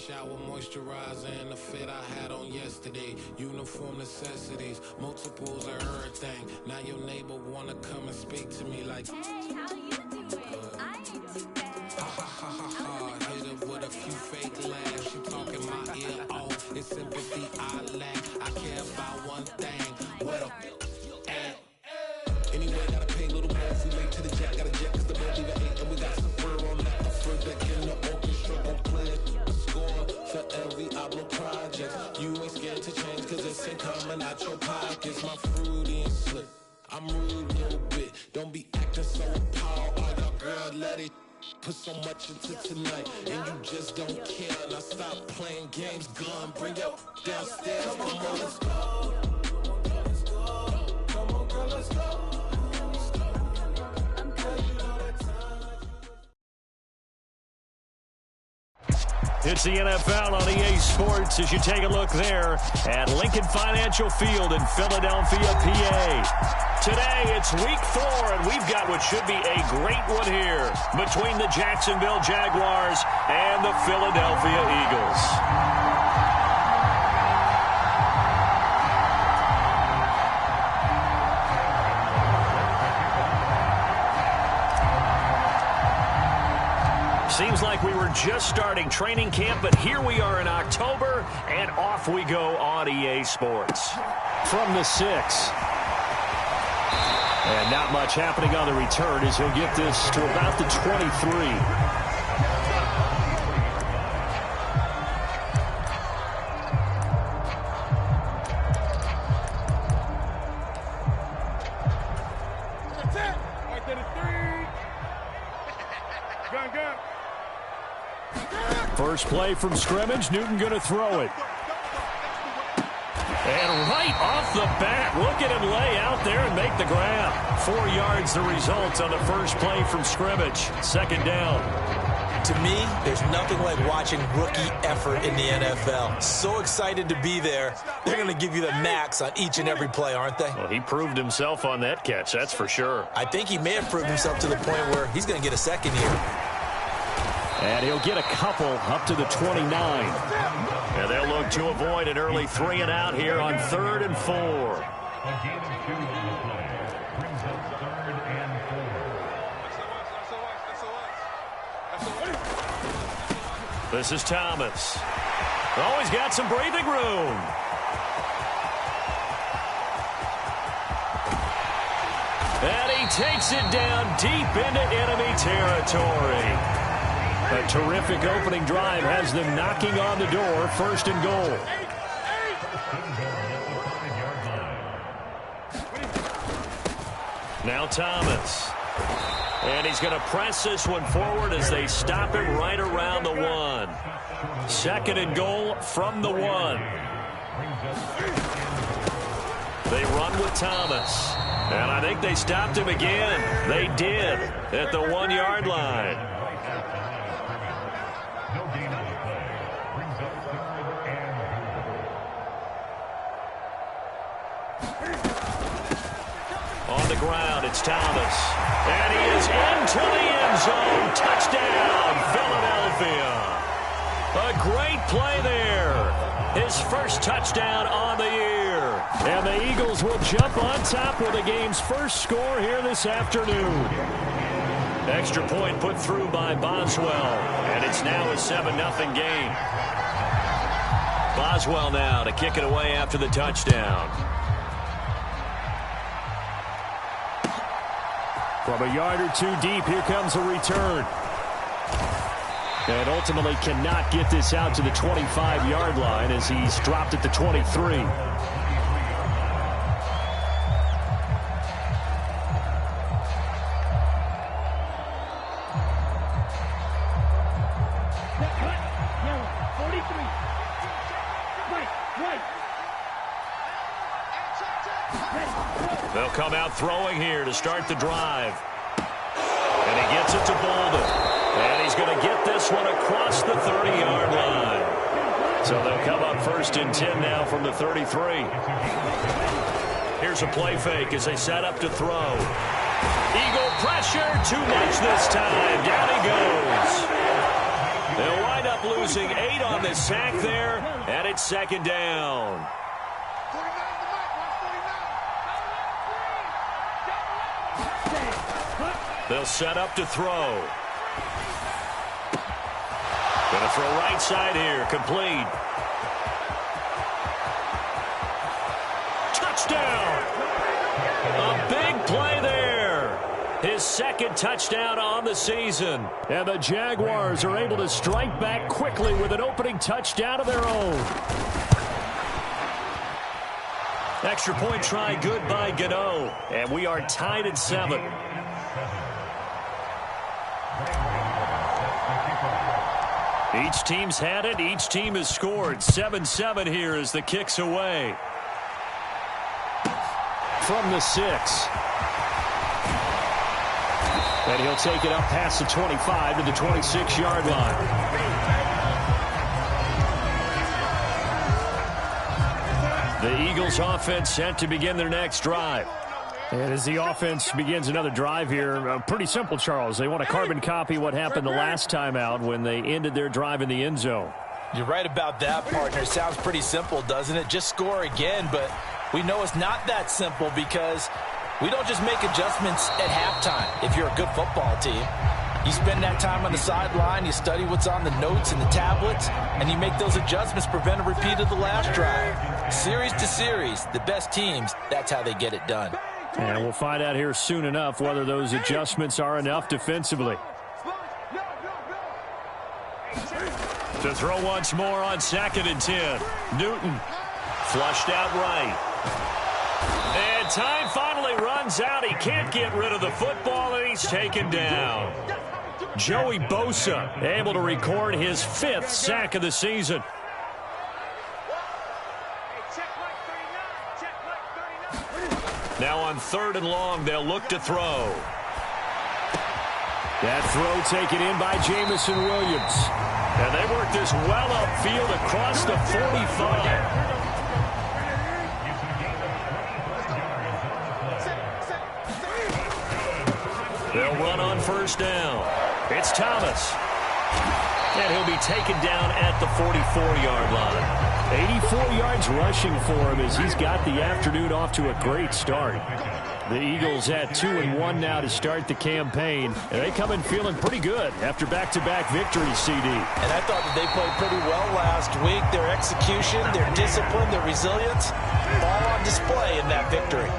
shower, moisturizer, and the fit I had on yesterday. Uniform necessities, multiples of everything. Now your neighbor wanna come and speak to me like, hey, how you doing? I ain't too bad. Ha ha ha ha ha. Hit her with a few fake laughs. She talking my ear off. It's sympathy I lack. I care about one thing. What a at. Anyway, gotta pay a little more if we late to the jack. Gotta jet cause the boat leave at 8. And we got some fur on that. A fur deck in the orchestra. Gon' play it. Score for every Ablo project. You ain't scared to change cause it's ain't coming out your pockets. My fruity and slip. I'm rude a little bit. Don't be acting so appalled. Oh, y'all girl, let it put so much into tonight. And you just don't care. Now stop playing games. Gun, bring your downstairs. Come on, let's go. Come on, girl, let's go. It's the NFL on EA Sports as you take a look there at Lincoln Financial Field in Philadelphia, PA. Today, it's week 4, and we've got what should be a great one here between the Jacksonville Jaguars and the Philadelphia Eagles. Seems like we were just starting training camp, but here we are in October, and off we go on EA Sports. From the 6. And not much happening on the return as he'll get this to about the 23. First play from scrimmage, Newton going to throw it. And right off the bat, look at him lay out there and make the grab. 4 yards the result on the first play from scrimmage. Second down. To me, there's nothing like watching rookie effort in the NFL. So excited to be there. They're going to give you the max on each and every play, aren't they? Well, he proved himself on that catch, that's for sure. I think he may have proved himself to the point where he's going to get a second here. And he'll get a couple up to the 29. And they'll look to avoid an early 3 and out here on 3rd and 4. This is Thomas. Oh, he's got some breathing room. And he takes it down deep into enemy territory. A terrific opening drive has them knocking on the door, 1st and goal. Now Thomas. And he's going to press this one forward as they stop him right around the 1. 2nd and goal from the 1. They run with Thomas. And I think they stopped him again. They did at the 1-yard line. On the ground, it's Thomas. And he is into the end zone. Touchdown, Philadelphia. A great play there. His first touchdown on the year. And the Eagles will jump on top with the game's first score here this afternoon. Extra point put through by Boswell. And it's now a 7-0 game. Boswell now to kick it away after the touchdown. From a yard or 2 deep, here comes a return. And ultimately cannot get this out to the 25-yard line as he's dropped at the 23. They'll come out throwing here to start the drive. And he gets it to Bolden. And he's going to get this one across the 30-yard line. So they'll come up 1st and 10 now from the 33. Here's a play fake as they set up to throw. Eagle pressure, too much this time. Down he goes. They'll wind up losing losing 8 on the sack there, and it's second down. They'll set up to throw. Going to throw right side here, complete. Touchdown! A big play there. His second touchdown on the season. And the Jaguars are able to strike back quickly with an opening touchdown of their own. Extra point try good by Gano. And we are tied at 7. Each team's had it. Each team has scored. 7-7 here as the kick's away. From the 6. And he'll take it up past the 25 to the 26-yard line. The Eagles offense set to begin their next drive. And as the offense begins another drive here, pretty simple, Charles. They want to carbon copy what happened the last time out when they ended their drive in the end zone. You're right about that, partner. Sounds pretty simple, doesn't it? Just score again, but we know it's not that simple because we don't just make adjustments at halftime if you're a good football team. You spend that time on the sideline, you study what's on the notes and the tablets, and you make those adjustments, prevent a repeat of the last drive. Series to series, the best teams, that's how they get it done. And we'll find out here soon enough whether those adjustments are enough defensively. To throw once more on 2nd and 10. Newton flushed out right. And time finally runs out. He can't get rid of the football, and he's taken down. Joey Bosa able to record his 5th sack of the season. Now on 3rd and long, they'll look to throw. That throw taken in by Jamison Williams. And they work this well upfield across the 45. They'll run on 1st down. It's Thomas. And he'll be taken down at the 44-yard line. 84 yards rushing for him as he's got the afternoon off to a great start. The Eagles at 2-1 now to start the campaign, and they come in feeling pretty good after back-to-back victories, CD. And I thought that they played pretty well last week. Their execution, their discipline, their resilience, all on display in that victory.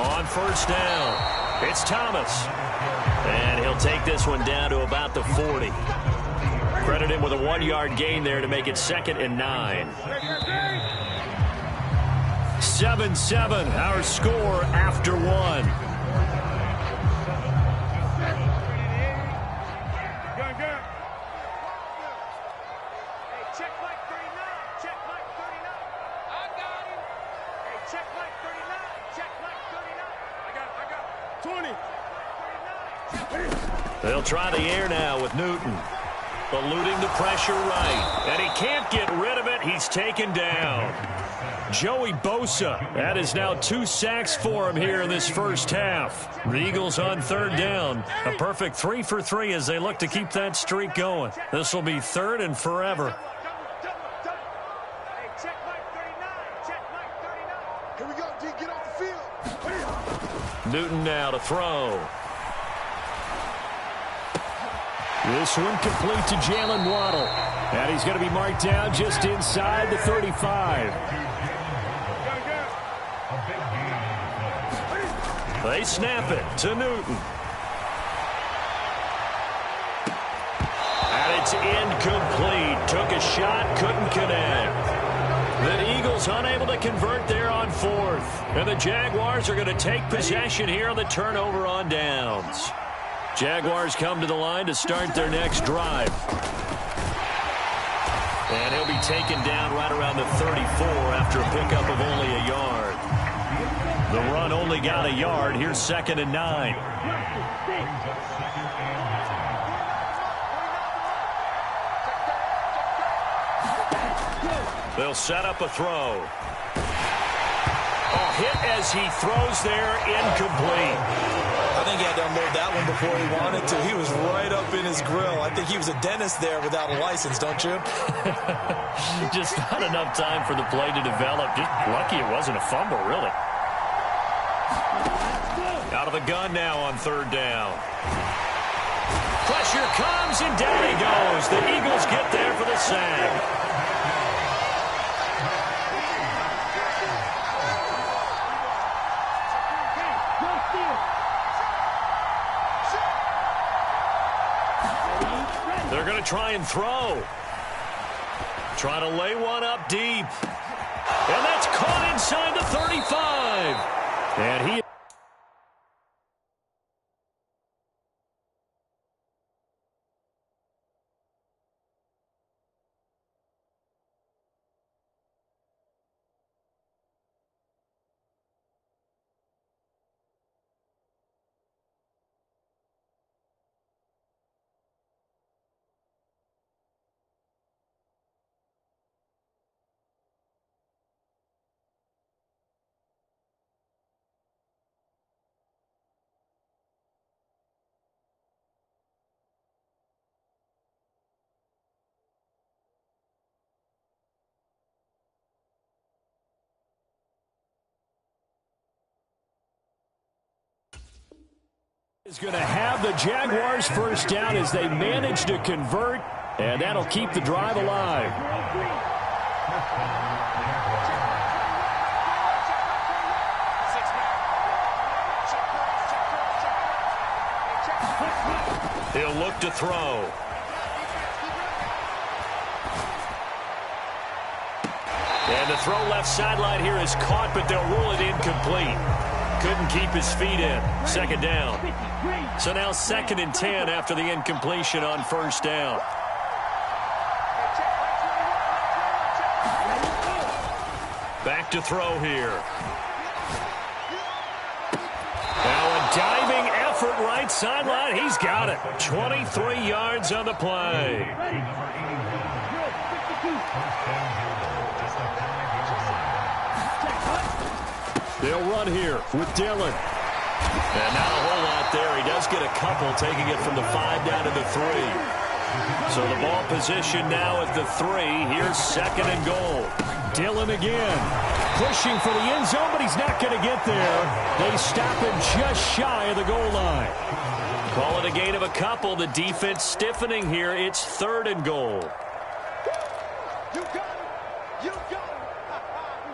On 1st down, it's Thomas. And he'll take this one down to about the 40. Credit him with a 1-yard gain there to make it 2nd and 9. 7-7, our score after 1. They'll try the air now with Newton. Eluding the pressure right. And he can't get rid of it. He's taken down. Joey Bosa. That is now 2 sacks for him here in this first half. The Eagles on 3rd down. A perfect 3 for 3 as they look to keep that streak going. This will be 3rd and forever. Here we go, D. Get off the field. Newton now to throw. This one complete to Jalen Waddle. And he's going to be marked down just inside the 35. They snap it to Newton. And it's incomplete. Took a shot, couldn't connect. The Eagles unable to convert there on 4th. And the Jaguars are going to take possession here on the turnover on downs. Jaguars come to the line to start their next drive. And he'll be taken down right around the 34 after a pickup of only a yard. The run only got a yard. Here's 2nd and 9. They'll set up a throw. A hit as he throws there, incomplete. I think he had to unload that one before he wanted to. He was right up in his grill. I think he was a dentist there without a license, don't you? Just not enough time for the play to develop. Just lucky it wasn't a fumble, really. Out of the gun now on third down. Pressure comes, and down he goes. The Eagles get there for the sack. They're going to try and throw. Trying to lay one up deep. And that's caught inside the 35. And he... is going to have the Jaguars first down as they manage to convert, and that'll keep the drive alive. He'll look to throw. And the throw left sideline here is caught, but they'll rule it incomplete. Couldn't keep his feet in. Second down. So now 2nd and 10 after the incompletion on first down. Back to throw here. Now a diving effort right sideline. He's got it. 23 yards on the play. They'll run here with Dillon. And not a whole lot there. He does get a couple, taking it from the 5 down to the 3. So the ball position now at the 3. Here's 2nd and goal. Dillon again. Pushing for the end zone, but he's not going to get there. They stop him just shy of the goal line. Call it a gain of a couple. The defense stiffening here. It's 3rd and goal. You got it. You got it.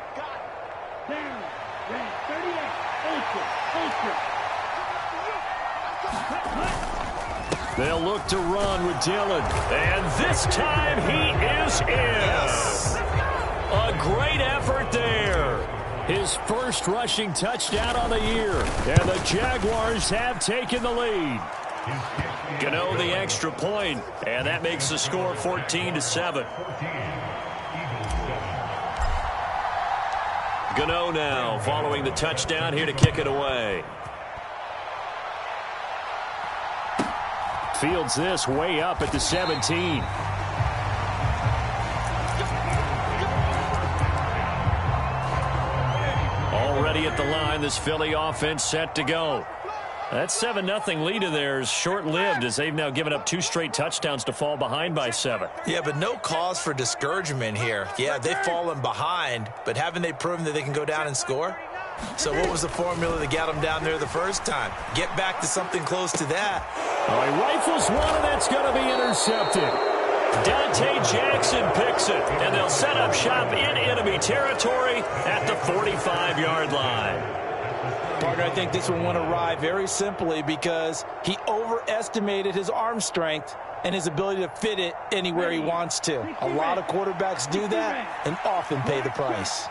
You got it. Down. 38. They'll look to run with Dillon. And this time he is in. A great effort there. His first rushing touchdown on the year. And the Jaguars have taken the lead. Gano the extra point, and that makes the score 14-7. Gano now following the touchdown here to kick it away. Fields this way up at the 17. Already at the line, this Philly offense set to go. That 7-0 lead of theirs short-lived as they've now given up 2 straight touchdowns to fall behind by 7. Yeah, but no cause for discouragement here. Yeah, they've fallen behind, but haven't they proven that they can go down and score? So what was the formula that got them down there the first time? Get back to something close to that. He rifles one, and that's going to be intercepted. Dante Jackson picks it, and they'll set up shop in enemy territory at the 45-yard line. Partner, I think this one went awry very simply because he overestimated his arm strength and his ability to fit it anywhere he wants to. A lot of quarterbacks do that and often pay the price.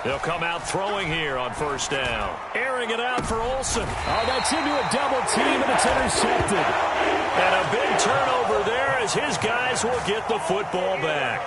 They'll come out throwing here on first down. Airing it out for Olsen. Oh, that's into a double team, and it's intercepted. And a big turnover there as his guys will get the football back.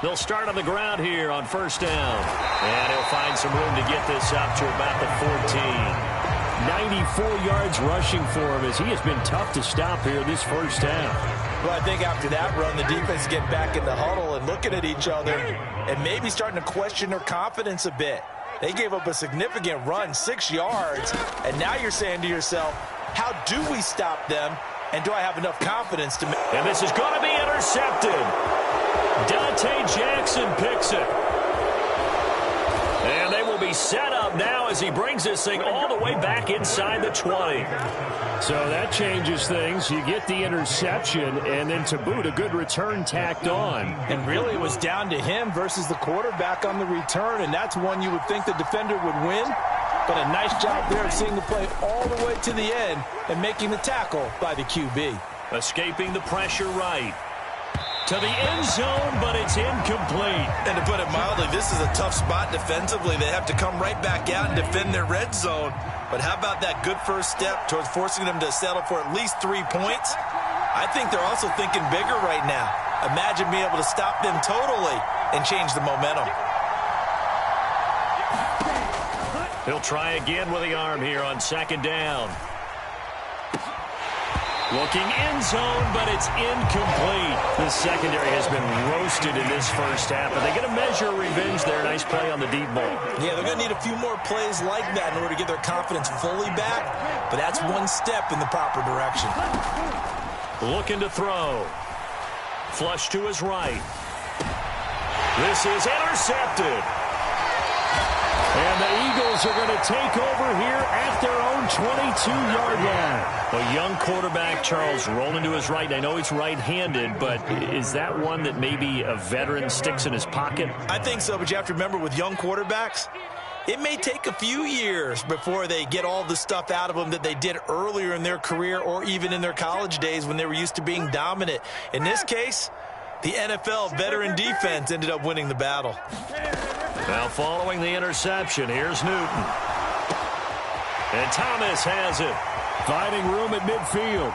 They'll start on the ground here on first down. And he'll find some room to get this up to about the 14. 94 yards rushing for him as he has been tough to stop here this first half. Well, I think after that run, the defense get back in the huddle and looking at each other and maybe starting to question their confidence a bit. They gave up a significant run, 6 yards, and now you're saying to yourself, how do we stop them, and do I have enough confidence to make... And this is going to be intercepted. Dante Jackson picks it. And they will be set up now as he brings this thing all the way back inside the 20. So that changes things. You get the interception, and then to boot, a good return tacked on. And really it was down to him versus the quarterback on the return, and that's one you would think the defender would win. But a nice job there of seeing the play all the way to the end and making the tackle by the QB. Escaping the pressure right. To the end zone, but it's incomplete. And to put it mildly, this is a tough spot defensively. They have to come right back out and defend their red zone. But how about that good first step towards forcing them to settle for at least 3 points? I think they're also thinking bigger right now. Imagine being able to stop them totally and change the momentum. He'll try again with the arm here on second down. Looking end zone, but it's incomplete. The secondary has been roasted in this first half, but they get a measure of revenge there. Nice play on the deep ball. Yeah, they're going to need a few more plays like that in order to get their confidence fully back, but that's one step in the proper direction. Looking to throw. Flush to his right. This is intercepted. And the Eagles are going to take over here at their own 22-yard line. A young quarterback, Charles, rolling to his right. I know he's right-handed, but is that one that maybe a veteran sticks in his pocket? I think so, but you have to remember with young quarterbacks, it may take a few years before they get all the stuff out of them that they did earlier in their career or even in their college days when they were used to being dominant. In this case, the NFL veteran defense ended up winning the battle. Now following the interception, here's Newton. And Thomas has it. Finding room at midfield.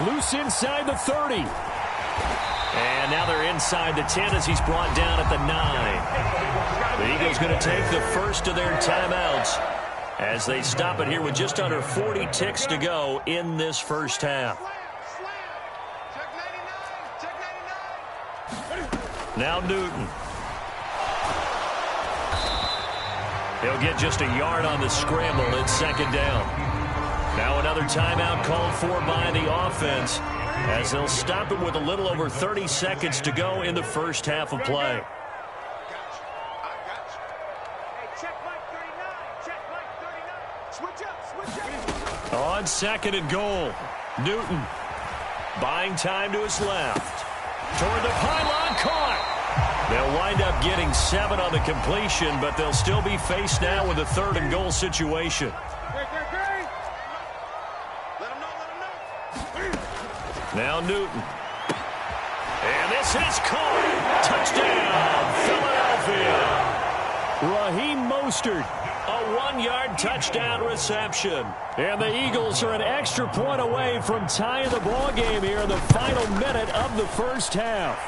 Loose inside the 30. And now they're inside the 10 as he's brought down at the 9. The Eagles going to take the first of their timeouts as they stop it here with just under 40 ticks to go in this first half. Now Newton. He'll get just a yard on the scramble. It's second down. Now another timeout called for by the offense as they'll stop it with a little over 30 seconds to go in the first half of play. On second and goal, Newton buying time to his left. Toward the pylon, caught. They'll wind up getting 7 on the completion, but they'll still be faced now with a third and goal situation. Now Newton. And this is caught. Touchdown, Philadelphia. Raheem Mostert, a 1-yard touchdown reception. And the Eagles are an extra point away from tying the ball game here in the final minute of the first half.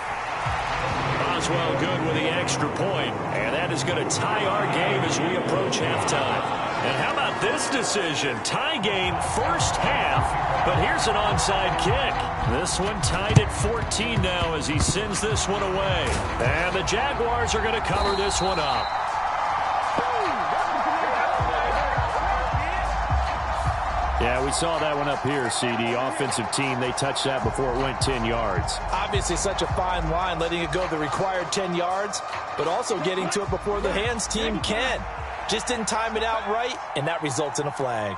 Boswell good with the extra point, and that is going to tie our game as we approach halftime. And how about this decision? Tie game first half, but here's an onside kick. This one tied at 14 now as he sends this one away. And the Jaguars are going to cover this one up. Yeah, we saw that one up here, CD. Offensive team, they touched that before it went 10 yards. Obviously such a fine line, letting it go the required 10 yards, but also getting to it before the hands team can. Just didn't time it out right, and that results in a flag.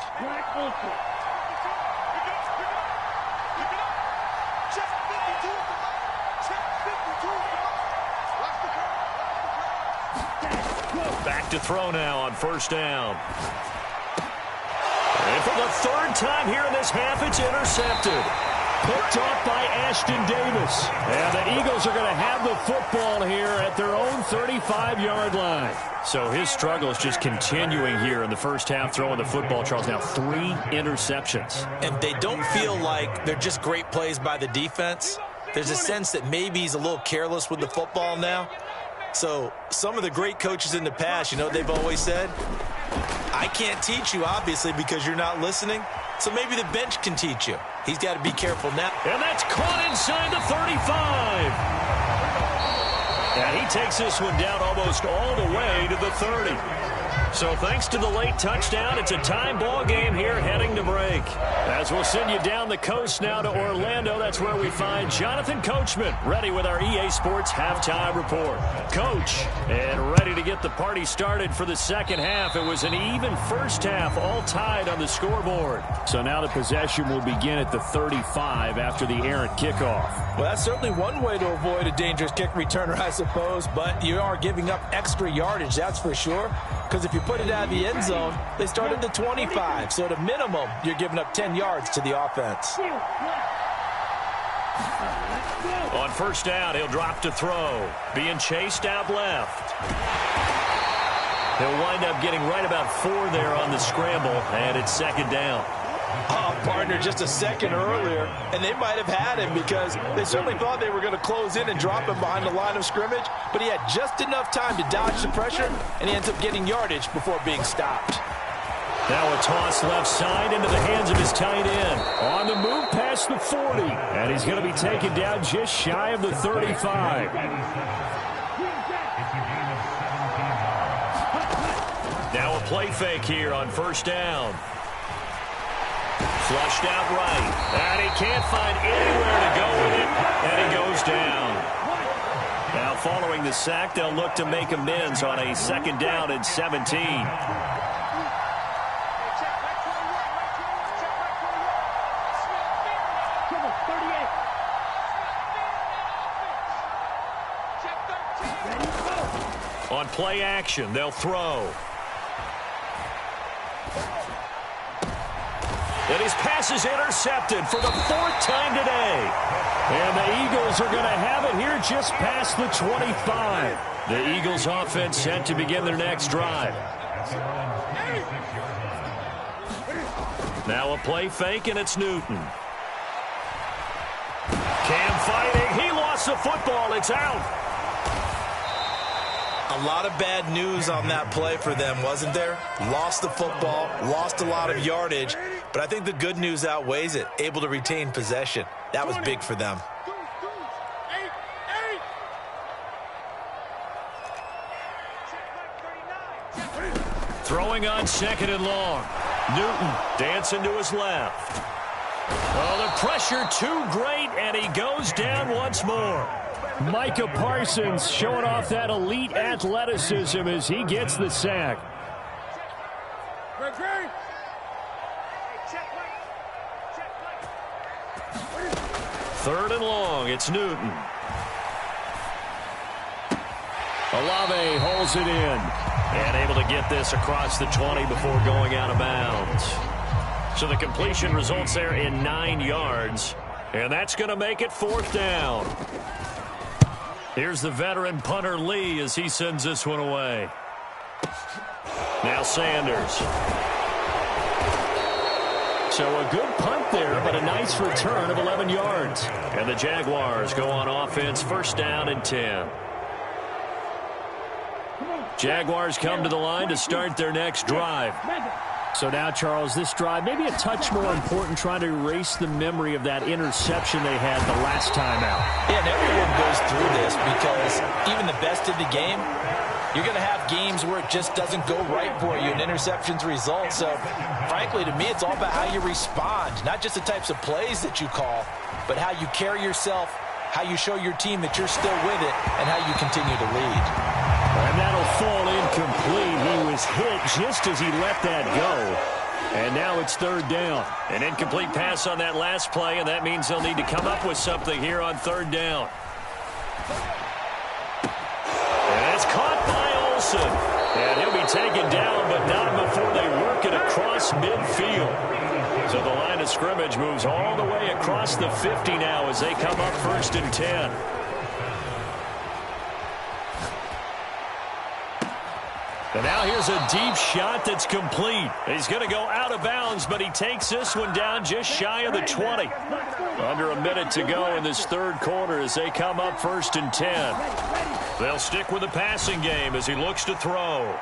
Back to throw now on first down. And for the third time here in this half, it's intercepted. Picked off by Ashton Davis. And the Eagles are going to have the football here at their own 35-yard line. So his struggle is just continuing here in the first half, throwing the football, Charles. Now 3 interceptions. And they don't feel like they're just great plays by the defense. There's a sense that maybe he's a little careless with the football now. So some of the great coaches in the past, you know what they've always said? I can't teach you, obviously, because you're not listening. So maybe the bench can teach you. He's got to be careful now. And that's caught inside the 35. And he takes this one down almost all the way to the 30. So thanks to the late touchdown, it's a tie ball game here heading to break. As we'll send you down the coast now to Orlando, that's where we find Jonathan Coachman, ready with our EA Sports Halftime Report. Coach, and ready to get the party started for the second half. It was an even first half, all tied on the scoreboard. So now the possession will begin at the 35 after the errant kickoff. Well, that's certainly one way to avoid a dangerous kick returner, I suppose, but you are giving up extra yardage, that's for sure. Because if you put it out of the end zone, they start at the 25. So at a minimum, you're giving up 10 yards to the offense. On first down, he'll drop to throw. Being chased out left. He'll wind up getting right about 4 there on the scramble, and it's second down. Partner, just a second earlier, and they might have had him because they certainly thought they were going to close in and drop him behind the line of scrimmage, but he had just enough time to dodge the pressure, and he ends up getting yardage before being stopped. Now a toss left side into the hands of his tight end. On the move past the 40, and he's going to be taken down just shy of the 35. Now a play fake here on first down. Flushed out right, and he can't find anywhere to go with it, and he goes down. Now following the sack, they'll look to make amends on a second down and 17. On play action, they'll throw. And his pass is intercepted for the 4th time today. And the Eagles are going to have it here just past the 25. The Eagles offense set to begin their next drive. Now a play fake, and it's Newton. Cam fighting. He lost the football. It's out. A lot of bad news on that play for them, wasn't there? Lost the football, lost a lot of yardage, but I think the good news outweighs it. Able to retain possession. That was big for them. Throwing on second and long. Newton dancing to his left. Oh, the pressure too great, and he goes down once more. Micah Parsons showing off that elite athleticism as he gets the sack. Third and long, it's Newton. Olave holds it in and able to get this across the 20 before going out of bounds. So the completion results there in 9 yards, and that's going to make it 4th down. Here's the veteran punter Lee as he sends this one away. Now Sanders. So a good punt there, but a nice return of 11 yards. And the Jaguars go on offense, first down and 10. Jaguars come to the line to start their next drive. So now, Charles, this drive may be a touch more important, trying to erase the memory of that interception they had the last time out. Yeah, and everyone goes through this because even the best in the game, you're going to have games where it just doesn't go right for you and interceptions result. So, frankly, to me, it's all about how you respond, not just the types of plays that you call, but how you carry yourself, how you show your team that you're still with it, and how you continue to lead. And that'll fall incomplete. He was hit just as he let that go. And now it's third down. An incomplete pass on that last play, and that means they'll need to come up with something here on third down. And it's caught by Olsen. And he'll be taken down, but not before they work it across midfield. So the line of scrimmage moves all the way across the 50 now as they come up first and 10. And now here's a deep shot that's complete. He's going to go out of bounds, but he takes this one down just shy of the 20. Under a minute to go in this third quarter as they come up first and 10. They'll stick with the passing game as he looks to throw.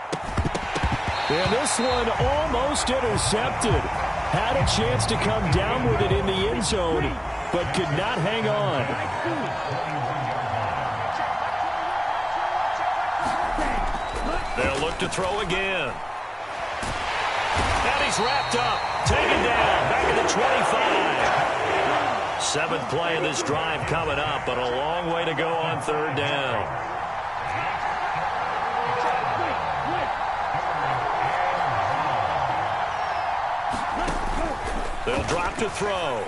And this one almost intercepted. Had a chance to come down with it in the end zone, but could not hang on. They'll look to throw again. And he's wrapped up. Taken down. Back at the 25. Seventh play of this drive coming up, but a long way to go on third down. They'll drop to throw.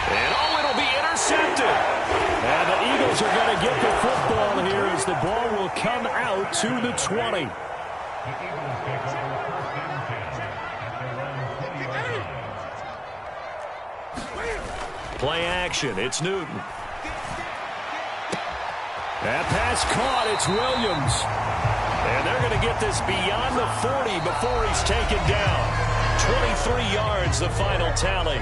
And it'll be intercepted. And the Eagles are going to get the football here as the ball will come out to the 20. Play action. It's Newton. That pass caught. It's Williams. And they're going to get this beyond the 40 before he's taken down. 23 yards, the final tally.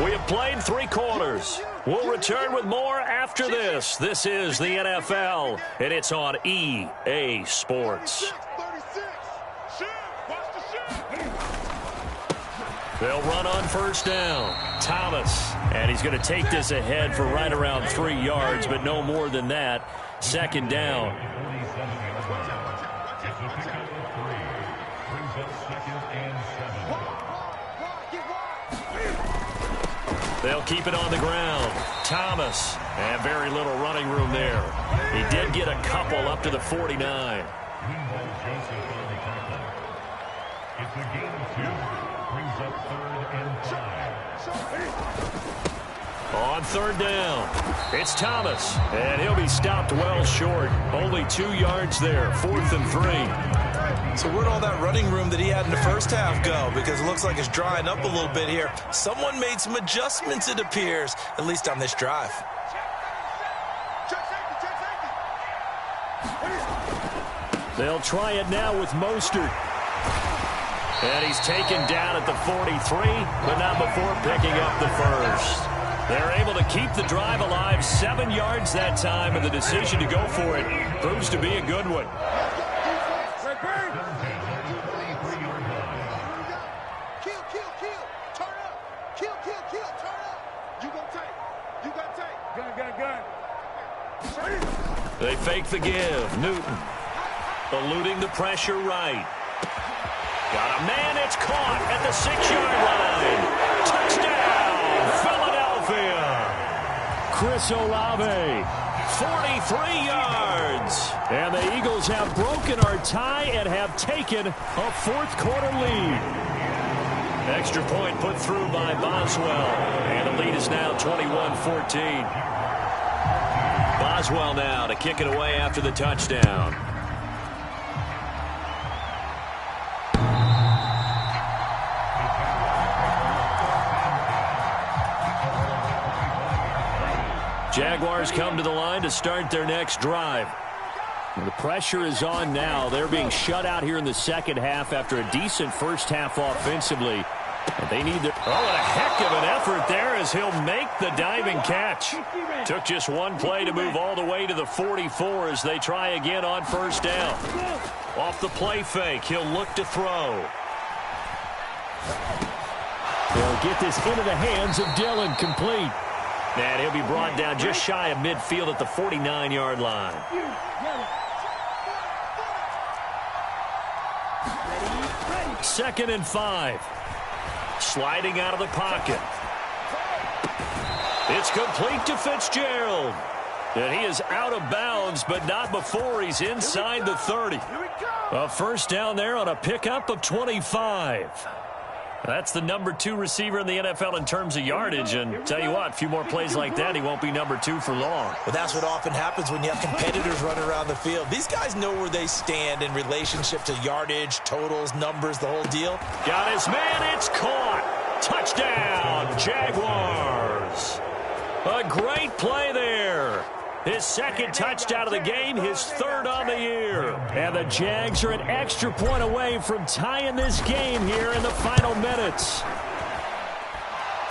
We have played 3 quarters. We'll return with more after this. This is the NFL, and it's on EA Sports. They'll run on first down. Thomas, and he's going to take this ahead for right around 3 yards, but no more than that. Second down. They'll keep it on the ground. Thomas, and very little running room there. He did get a couple up to the 49. On third down, it's Thomas, and he'll be stopped well short. Only 2 yards there, 4th and 3. So where'd all that running room that he had in the first half go? Because it looks like it's drying up a little bit here. Someone made some adjustments, it appears, at least on this drive. They'll try it now with Mostert. And he's taken down at the 43, but not before picking up the first. They're able to keep the drive alive, 7 yards that time, and the decision to go for it proves to be a good one. They fake the give. Newton eluding the pressure right. Got a man. It's caught at the 6-yard line. Touchdown, Philadelphia. Chris Olave, 43 yards. And the Eagles have broken our tie and have taken a fourth-quarter lead. Extra point put through by Boswell. And the lead is now 21-14. Boswell now to kick it away after the touchdown. Jaguars come to the line to start their next drive. The pressure is on now. They're being shut out here in the second half after a decent first half offensively. And they need their... Oh, and a heck of an effort there as he'll make the diving catch. Took just one play to move all the way to the 44 as they try again on first down. Off the play fake, he'll look to throw. They'll get this into the hands of Dillon, complete. And he'll be brought down just shy of midfield at the 49-yard line. Second and 5. Sliding out of the pocket. It's complete to Fitzgerald. And he is out of bounds, but not before he's inside the 30. A first down there on a pickup of 25. That's the number 2 receiver in the NFL in terms of yardage. And tell you what, a few more plays like that, he won't be number 2 for long. Well, that's what often happens when you have competitors running around the field. These guys know where they stand in relationship to yardage, totals, numbers, the whole deal. Got his man. It's caught. Touchdown, Jaguars. A great play there. His second touchdown of the game, his third on the year. And the Jags are an extra point away from tying this game here in the final minutes.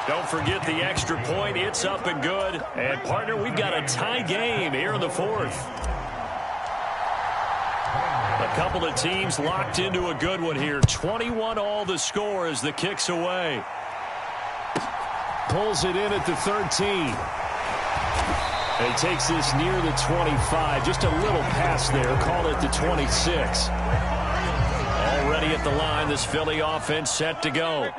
Don't forget the extra point. It's up and good. And, partner, we've got a tie game here in the fourth. A couple of teams locked into a good one here. 21-all the score as the kick's away. Pulls it in at the 13. And he takes this near the 25. Just a little pass there. Call it the 26. Already at the line, this Philly offense set to go.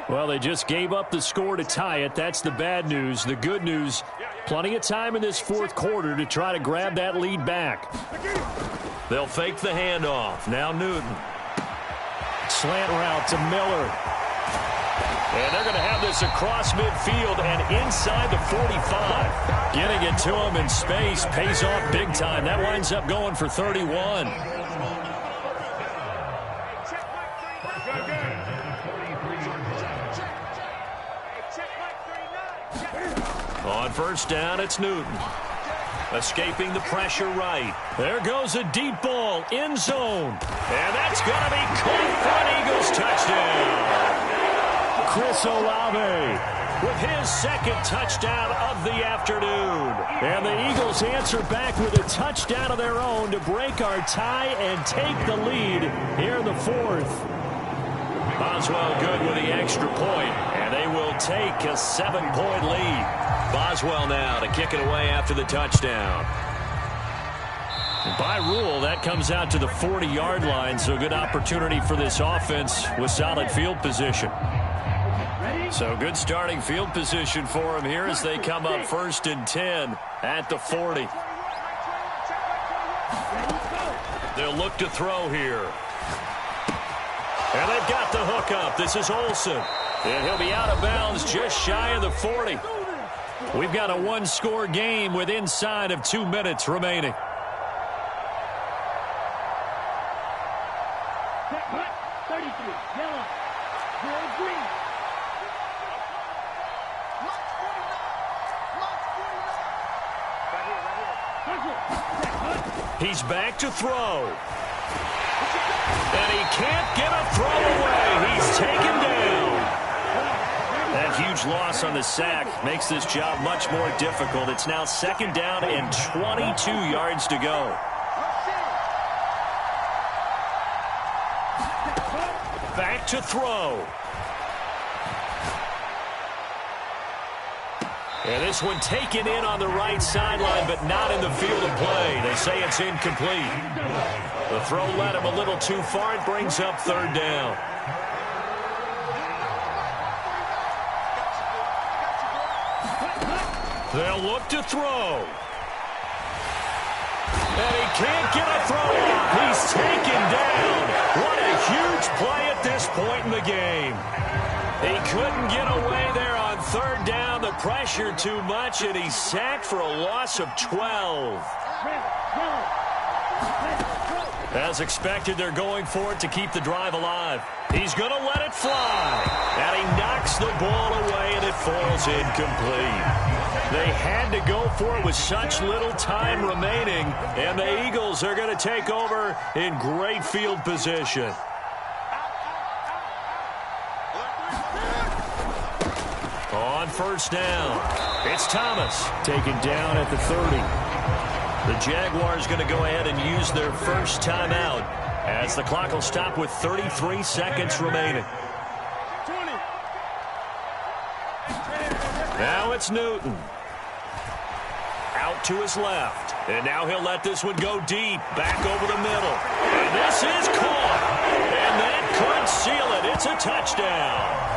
Well, they just gave up the score to tie it. That's the bad news. The good news, plenty of time in this fourth quarter to try to grab that lead back. They'll fake the handoff. Now Newton. Slant route to Miller. And they're going to have this across midfield and inside the 45. Getting it to him in space pays off big time. That winds up going for 31. On first down, it's Newton. Escaping the pressure right. There goes a deep ball, end zone. And that's going to be caught for an Eagles touchdown. Chris Olave with his second touchdown of the afternoon. And the Eagles answer back with a touchdown of their own to break our tie and take the lead here in the fourth. Boswell good with the extra point, and they will take a 7-point lead. Boswell now to kick it away after the touchdown. By rule, that comes out to the 40-yard line, so a good opportunity for this offense with solid field position. So good starting field position for them here as they come up 1st and 10 at the 40. They'll look to throw here. And they've got the hook up. This is Olsen. And he'll be out of bounds just shy of the 40. We've got a one-score game with inside of 2 minutes remaining. He's back to throw. And he can't get a throw away. He's taken down. That huge loss on the sack makes this job much more difficult. It's now 2nd down and 22 yards to go. Back to throw. And this one taken in on the right sideline, but not in the field of play. They say it's incomplete. The throw led him a little too far. It brings up 3rd down. They'll look to throw. And he can't get a throw off. He's taken down. What a huge play at this point in the game. He couldn't get away there on 3rd down. The pressure too much, and he's sacked for a loss of 12. As expected, they're going for it to keep the drive alive. He's going to let it fly. And he knocks the ball away, and it falls incomplete. They had to go for it with such little time remaining, and the Eagles are going to take over in great field position. On first down, it's Thomas. Taken down at the 30. The Jaguars going to go ahead and use their first timeout as the clock will stop with 33 seconds remaining. Now it's Newton. Out to his left. And now he'll let this one go deep. Back over the middle. And this is caught. And that could seal it. It's a touchdown.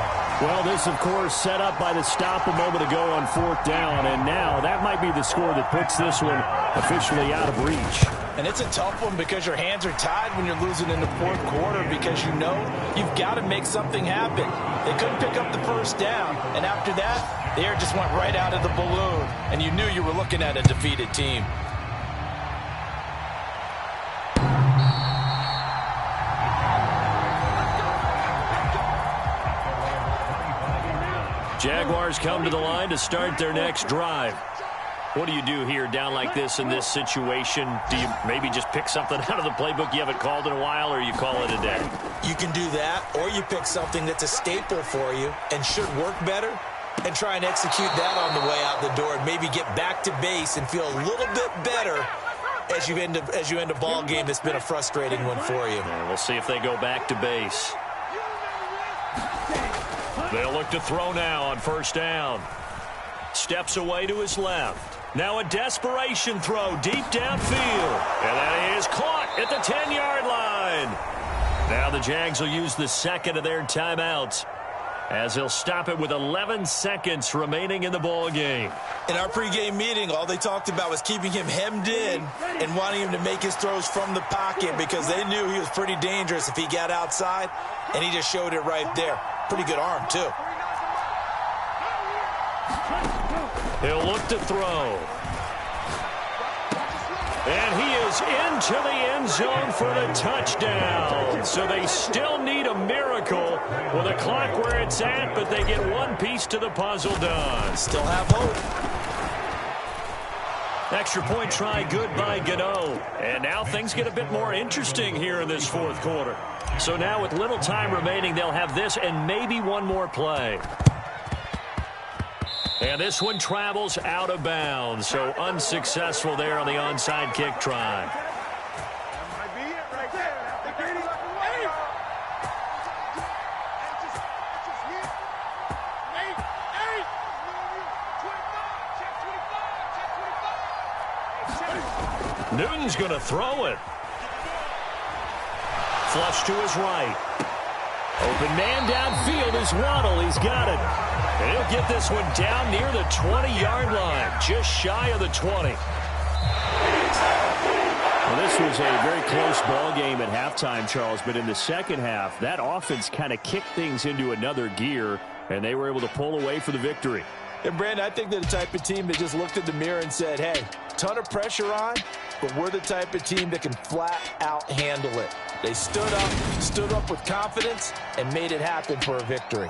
Well, this, of course, set up by the stop a moment ago on 4th down. And now that might be the score that puts this one officially out of reach. And it's a tough one because your hands are tied when you're losing in the 4th quarter because you know you've got to make something happen. They couldn't pick up the first down. And after that, the air just went right out of the balloon. And you knew you were looking at a defeated team. Jaguars come to the line to start their next drive. What do you do here down like this in this situation? Do you maybe just pick something out of the playbook you haven't called in a while, or you call it a day? You can do that, or you pick something that's a staple for you and should work better and try and execute that on the way out the door and maybe get back to base and feel a little bit better as you end a ball game that's been a frustrating one for you. And we'll see if they go back to base. They'll look to throw now on first down. Steps away to his left. Now a desperation throw deep downfield. And that is caught at the 10-yard line. Now the Jags will use the second of their timeouts as they'll stop it with 11 seconds remaining in the ball game. In our pregame meeting, all they talked about was keeping him hemmed in and wanting him to make his throws from the pocket because they knew he was pretty dangerous if he got outside, and he just showed it right there. Pretty good arm, too. He'll look to throw. And he is into the end zone for the touchdown. So they still need a miracle with the clock where it's at, but they get one piece to the puzzle done. Still have hope. Extra point try good by Gano. And now things get a bit more interesting here in this fourth quarter. So now with little time remaining, they'll have this and maybe one more play. And this one travels out of bounds, so unsuccessful there on the onside kick try. Newton's going to throw it. Flush to his right. Open man downfield is Waddle. He's got it. And he'll get this one down near the 20-yard line, just shy of the 20. Well, this was a very close ball game at halftime, Charles, but in the second half, that offense kind of kicked things into another gear, and they were able to pull away for the victory. And, Brandon, I think they're the type of team that just looked in the mirror and said, hey, ton of pressure on, but we're the type of team that can flat out handle it. They stood up with confidence, and made it happen for a victory.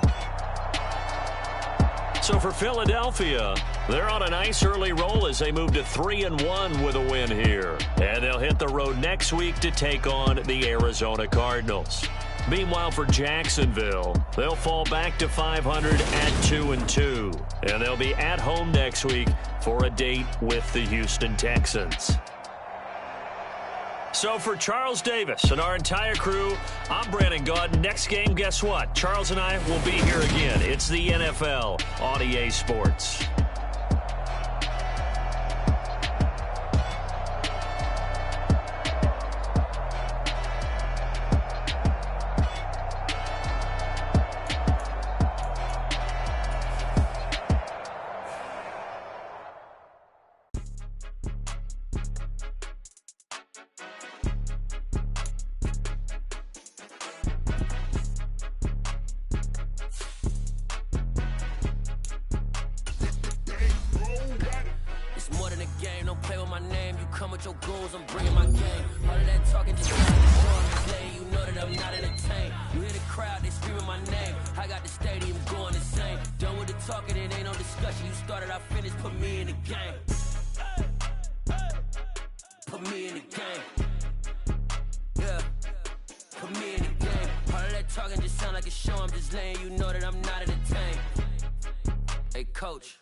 So for Philadelphia, they're on a nice early roll as they move to 3-1 with a win here. And they'll hit the road next week to take on the Arizona Cardinals. Meanwhile, for Jacksonville, they'll fall back to 500 at 2-2. And they'll be at home next week for a date with the Houston Texans. So for Charles Davis and our entire crew, I'm Brandon Gaudin. Next game, guess what? Charles and I will be here again. It's the NFL on EA Sports. Talking just sound like a show. I'm just letting you know that I'm not entertained. Hey, coach.